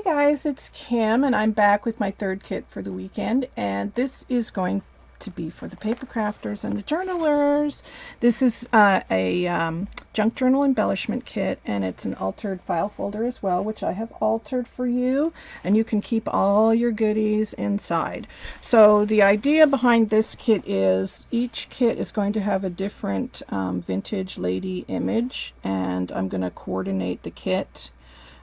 guys, it's Kim, and I'm back with my third kit for the weekend, and this is going to be for the paper crafters and the journalers. This is a junk journal embellishment kit, and it's an altered file folder as well, which I have altered for you, and you can keep all your goodies inside. So the idea behind this kit is each kit is going to have a different vintage lady image, and I'm going to coordinate the kit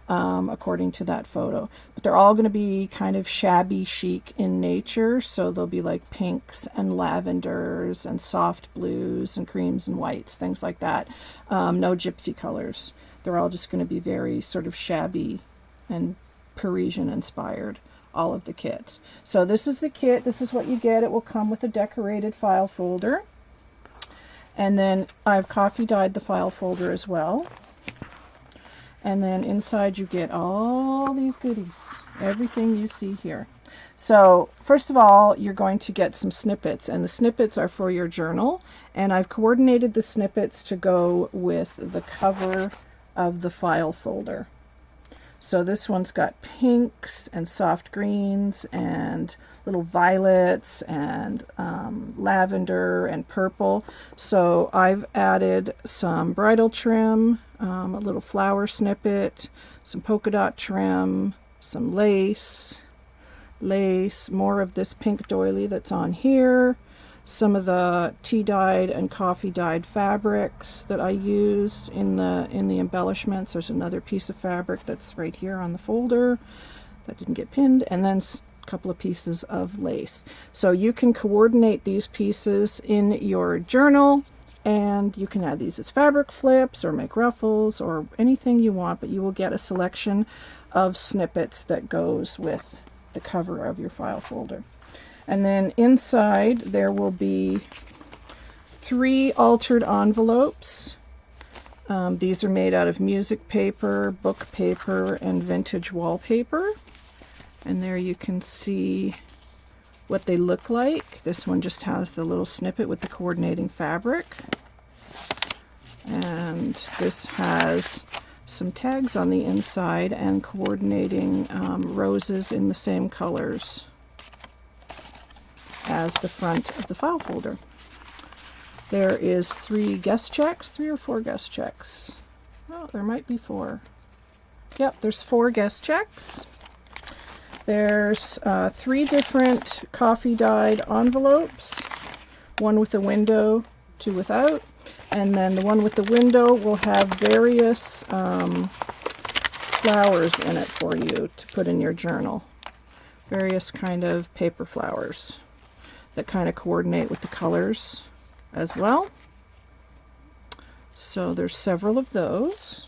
according to that photo. But they're all going to be kind of shabby chic in nature, so they'll be like pinks and lavenders and soft blues and creams and whites, things like that. No gypsy colors. They're all just going to be very sort of shabby and Parisian inspired, all of the kits. So this is the kit. This is what you get. It will come with a decorated file folder. And then I've coffee dyed the file folder as well. And then inside you get all these goodies, everything you see here. So first of all, you're going to get some snippets, and the snippets are for your journal. And I've coordinated the snippets to go with the cover of the file folder. So this one's got pinks and soft greens and little violets and lavender and purple. So I've added some bridal trim, a little flower snippet, some polka dot trim, some lace, more of this pink doily that's on here, some of the tea dyed and coffee dyed fabrics that I used in the embellishments. There's another piece of fabric that's right here on the folder that didn't get pinned, and then a couple of pieces of lace. So you can coordinate these pieces in your journal, and you can add these as fabric flips or make ruffles or anything you want, but you will get a selection of snippets that goes with the cover of your file folder. And then inside there will be 3 altered envelopes. These are made out of music paper, book paper, and vintage wallpaper. And there you can see what they look like. This one just has the little snippet with the coordinating fabric. And this has some tags on the inside and coordinating roses in the same colors as the front of the file folder. There is 3 guest checks, 3 or 4 guest checks. Oh, there might be 4. Yep, there's 4 guest checks. There's 3 different coffee dyed envelopes, 1 with a window, 2 without, and then the one with the window will have various flowers in it for you to put in your journal. Various kind of paper flowers that kind of coordinate with the colors as well. So there's several of those.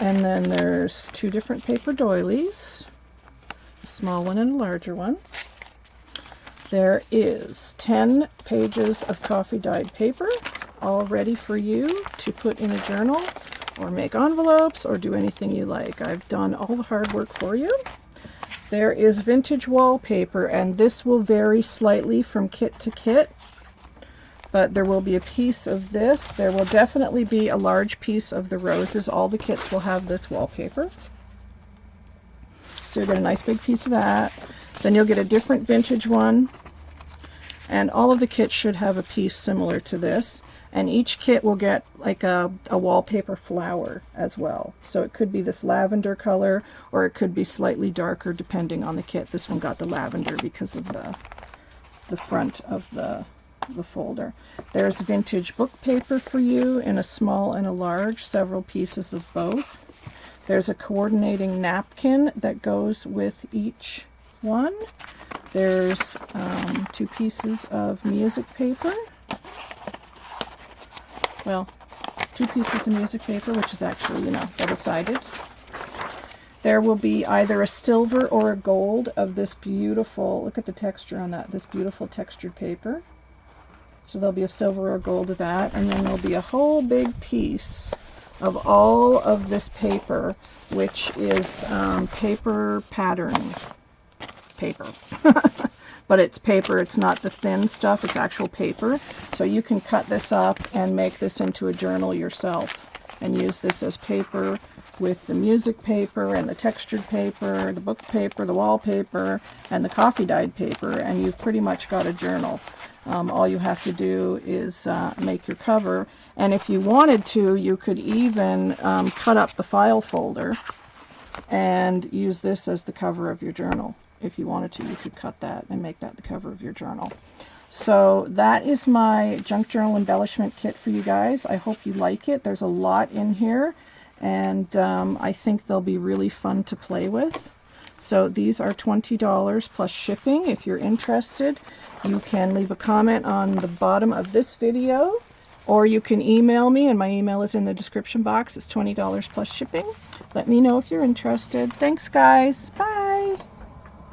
And then there's 2 different paper doilies, a small one and a larger one. There is 10 pages of coffee dyed paper, all ready for you to put in a journal or make envelopes or do anything you like. I've done all the hard work for you. There is vintage wallpaper, and this will vary slightly from kit to kit, but there will be a piece of this. There will definitely be a large piece of the roses. All the kits will have this wallpaper. So you'll get a nice big piece of that. Then you'll get a different vintage one, and all of the kits should have a piece similar to this. And each kit will get like a wallpaper flower as well. So it could be this lavender color, or it could be slightly darker depending on the kit. This one got the lavender because of the front of the folder. There's vintage book paper for you in a small and a large, several pieces of both. There's a coordinating napkin that goes with each one. There's 2 pieces of music paper. Well, 2 pieces of music paper, which is actually, double-sided. There will be either a silver or a gold of this beautiful, look at the texture on that, this beautiful textured paper. So there'll be a silver or gold of that, and then there'll be a whole big piece of all of this paper, which is paper pattern paper. but it's paper. It's not the thin stuff. It's actual paper. So you can cut this up and make this into a journal yourself and use this as paper with the music paper and the textured paper, the book paper, the wallpaper, and the coffee dyed paper, and you've pretty much got a journal. All you have to do is make your cover, and if you wanted to, you could even cut up the file folder and use this as the cover of your journal. If you wanted to, you could cut that and make that the cover of your journal. So that is my junk journal embellishment kit for you guys. I hope you like it. There's a lot in here, and I think they'll be really fun to play with. So these are $20 plus shipping. If you're interested, you can leave a comment on the bottom of this video, or you can email me, and my email is in the description box. It's $20 plus shipping. Let me know if you're interested. Thanks, guys. Bye.